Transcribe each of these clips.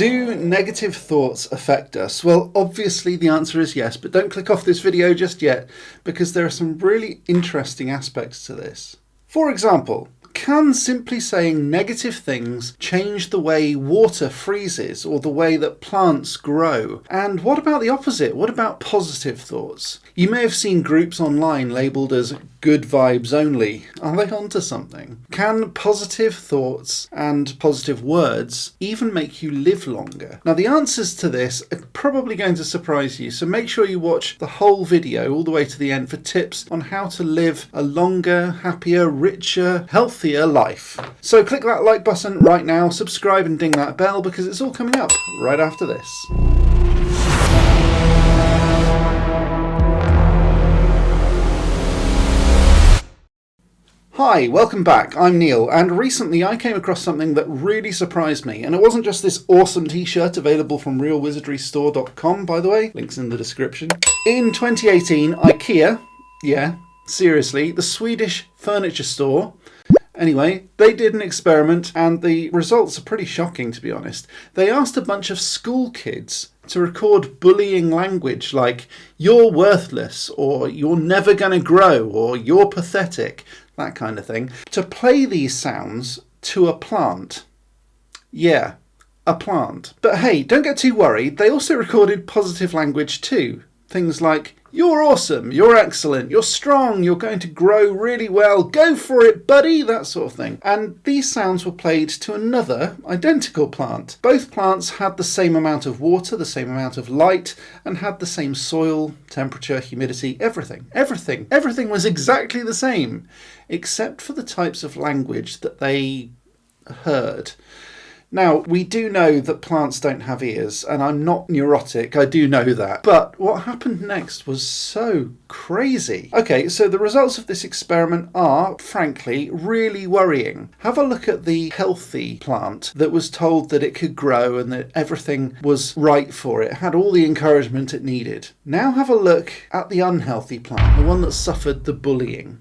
Do negative thoughts affect us? Well, obviously the answer is yes, but don't click off this video just yet because there are some really interesting aspects to this. For example, can simply saying negative things change the way water freezes or the way that plants grow? And what about the opposite? What about positive thoughts? You may have seen groups online labelled as good vibes only. Are they onto something? Can positive thoughts and positive words even make you live longer? Now, the answers to this are probably going to surprise you, so make sure you watch the whole video all the way to the end for tips on how to live a longer, happier, richer, healthier life. So click that like button right now, subscribe and ding that bell because it's all coming up right after this. Hi, welcome back. I'm Neil, and recently I came across something that really surprised me, and it wasn't just this awesome t-shirt available from realwizardrystore.com, by the way, links in the description. In 2018, IKEA, yeah, seriously, the Swedish furniture store, anyway, they did an experiment and the results are pretty shocking, to be honest. They asked a bunch of school kids to record bullying language like, "You're worthless," or "You're never gonna grow," or "You're pathetic," that kind of thing, to play these sounds to a plant. Yeah, a plant. But hey, don't get too worried, they also recorded positive language too. Things like, "You're awesome," "You're excellent," "You're strong," "You're going to grow really well," "Go for it, buddy," that sort of thing. And these sounds were played to another identical plant. Both plants had the same amount of water, the same amount of light, and had the same soil, temperature, humidity, everything. Everything was exactly the same, except for the types of language that they heard. Now, we do know that plants don't have ears, and I'm not neurotic, I do know that. But what happened next was so crazy. Okay, so the results of this experiment are, frankly, really worrying. Have a look at the healthy plant that was told that it could grow and that everything was right for it, had all the encouragement it needed. Now have a look at the unhealthy plant, the one that suffered the bullying.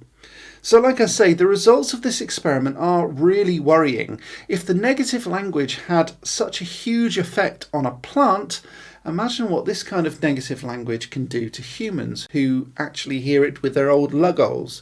So like I say, the results of this experiment are really worrying. If the negative language had such a huge effect on a plant, imagine what this kind of negative language can do to humans who actually hear it with their old lugholes.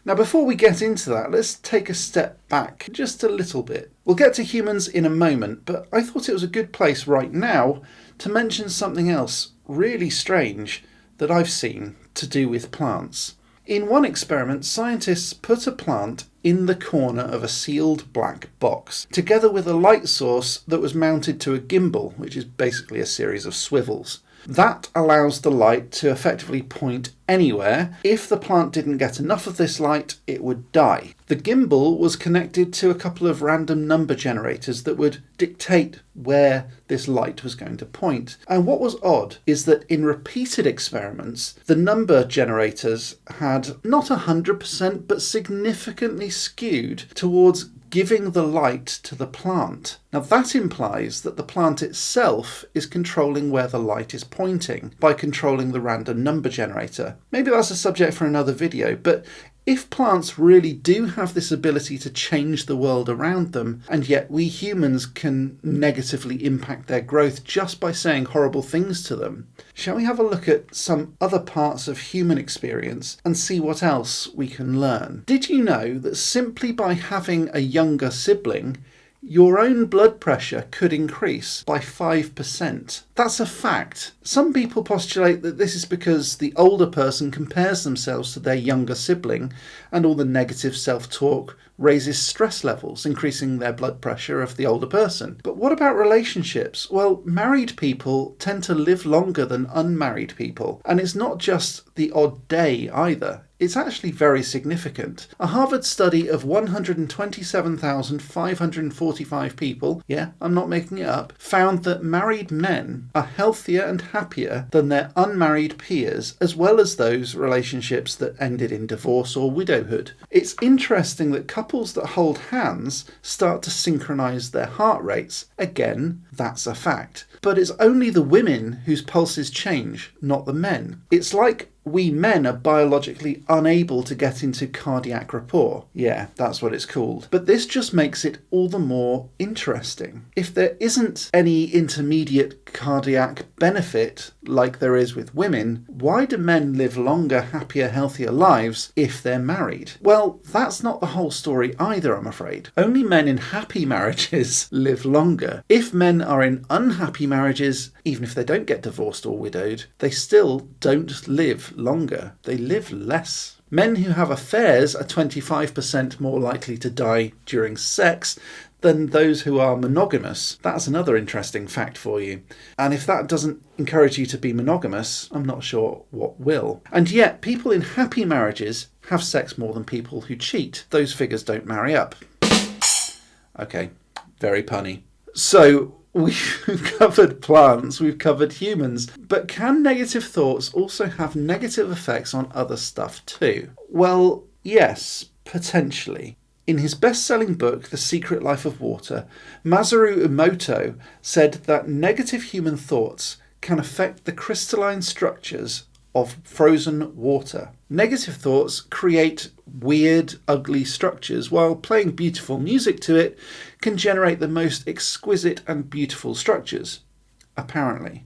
Now, before we get into that, let's take a step back just a little bit. We'll get to humans in a moment, but I thought it was a good place right now to mention something else really strange that I've seen to do with plants. In one experiment, scientists put a plant in the corner of a sealed black box, together with a light source that was mounted to a gimbal, which is basically a series of swivels. That allows the light to effectively point anywhere. If the plant didn't get enough of this light, it would die. The gimbal was connected to a couple of random number generators that would dictate where this light was going to point. And what was odd is that in repeated experiments, the number generators had not 100% but significantly skewed towards giving the light to the plant. Now that implies that the plant itself is controlling where the light is pointing by controlling the random number generator. Maybe that's a subject for another video, but if plants really do have this ability to change the world around them, and yet we humans can negatively impact their growth just by saying horrible things to them, shall we have a look at some other parts of human experience and see what else we can learn? Did you know that simply by having a younger sibling, your own blood pressure could increase by 5%. That's a fact. Some people postulate that this is because the older person compares themselves to their younger sibling, and all the negative self-talk raises stress levels, increasing their blood pressure of the older person. But what about relationships? Well, married people tend to live longer than unmarried people, and it's not just the odd day either. It's actually very significant. A Harvard study of 127,545 people, yeah, I'm not making it up, found that married men are healthier and happier than their unmarried peers, as well as those relationships that ended in divorce or widowhood. It's interesting that couples that hold hands start to synchronize their heart rates. Again, that's a fact. But it's only the women whose pulses change, not the men. It's like we men are biologically unable to get into cardiac rapport. Yeah, that's what it's called. But this just makes it all the more interesting. If there isn't any intermediate cardiac benefit like there is with women, why do men live longer, happier, healthier lives if they're married? Well, that's not the whole story either, I'm afraid. Only men in happy marriages live longer. If men are in unhappy marriages, even if they don't get divorced or widowed, they still don't live longer. They live less. Men who have affairs are 25% more likely to die during sex than those who are monogamous. That's another interesting fact for you. And if that doesn't encourage you to be monogamous, I'm not sure what will. And yet, people in happy marriages have sex more than people who cheat. Those figures don't marry up. Okay, very punny. So, we've covered plants, we've covered humans, but can negative thoughts also have negative effects on other stuff too? Well, yes, potentially. In his best-selling book, The Secret Life of Water, Masaru Emoto said that negative human thoughts can affect the crystalline structures of frozen water. Negative thoughts create weird, ugly structures, while playing beautiful music to it can generate the most exquisite and beautiful structures, apparently.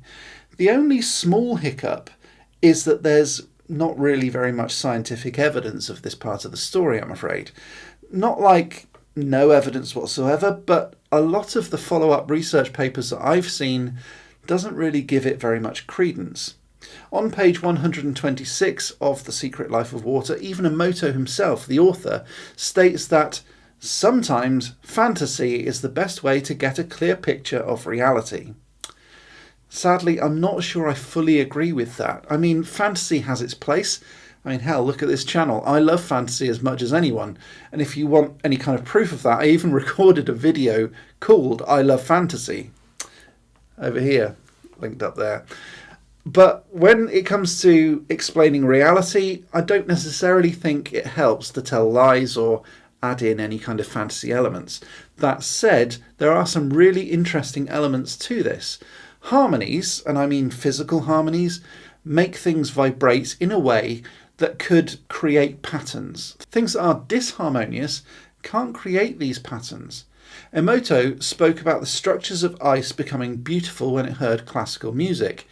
The only small hiccup is that there's not really very much scientific evidence of this part of the story, I'm afraid. Not like no evidence whatsoever, but a lot of the follow-up research papers that I've seen doesn't really give it very much credence. On page 126 of The Secret Life of Water, even Emoto himself, the author, states that sometimes fantasy is the best way to get a clear picture of reality. Sadly, I'm not sure I fully agree with that. I mean, fantasy has its place. I mean, hell, look at this channel. I love fantasy as much as anyone. And if you want any kind of proof of that, I even recorded a video called I Love Fantasy. Over here, linked up there. But when it comes to explaining reality, I don't necessarily think it helps to tell lies or add in any kind of fantasy elements. That said, there are some really interesting elements to this. Harmonies, and I mean physical harmonies, make things vibrate in a way that could create patterns. Things that are disharmonious can't create these patterns. Emoto spoke about the structures of ice becoming beautiful when it heard classical music,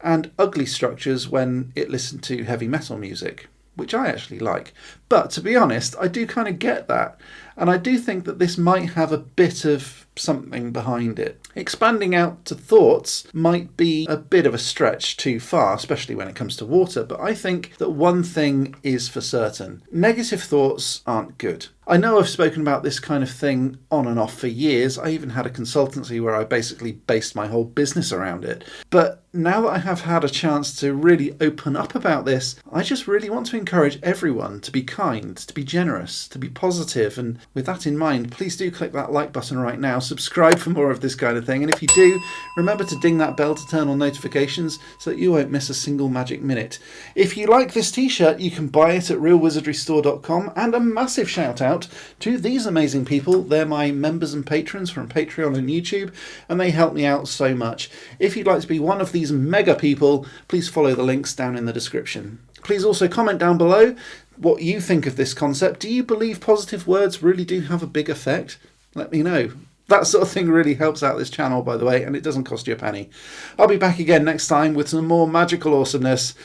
and ugly structures when it listened to heavy metal music, which I actually like. But to be honest, I do kind of get that, and I do think that this might have a bit of something behind it. Expanding out to thoughts might be a bit of a stretch too far, especially when it comes to water, but I think that one thing is for certain. Negative thoughts aren't good. I know I've spoken about this kind of thing on and off for years. I even had a consultancy where I basically based my whole business around it. But now that I have had a chance to really open up about this, I just really want to encourage everyone to be kind, to be generous, to be positive. And with that in mind, please do click that like button right now, subscribe for more of this kind of thing. And if you do, remember to ding that bell to turn on notifications so that you won't miss a single magic minute. If you like this t-shirt, you can buy it at realwizardrystore.com. And a massive shout out to these amazing people. They're my members and patrons from Patreon and YouTube, and they help me out so much. If you'd like to be one of these mega people, please follow the links down in the description. Please also comment down below what you think of this concept. Do you believe positive words really do have a big effect? Let me know. That sort of thing really helps out this channel, by the way, and it doesn't cost you a penny. I'll be back again next time with some more magical awesomeness.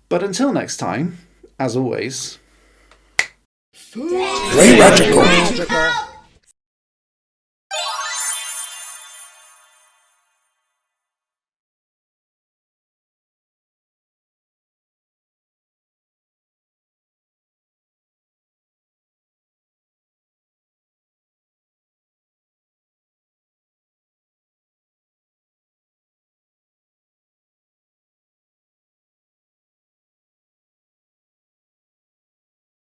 But until next time, as always, Stay magical.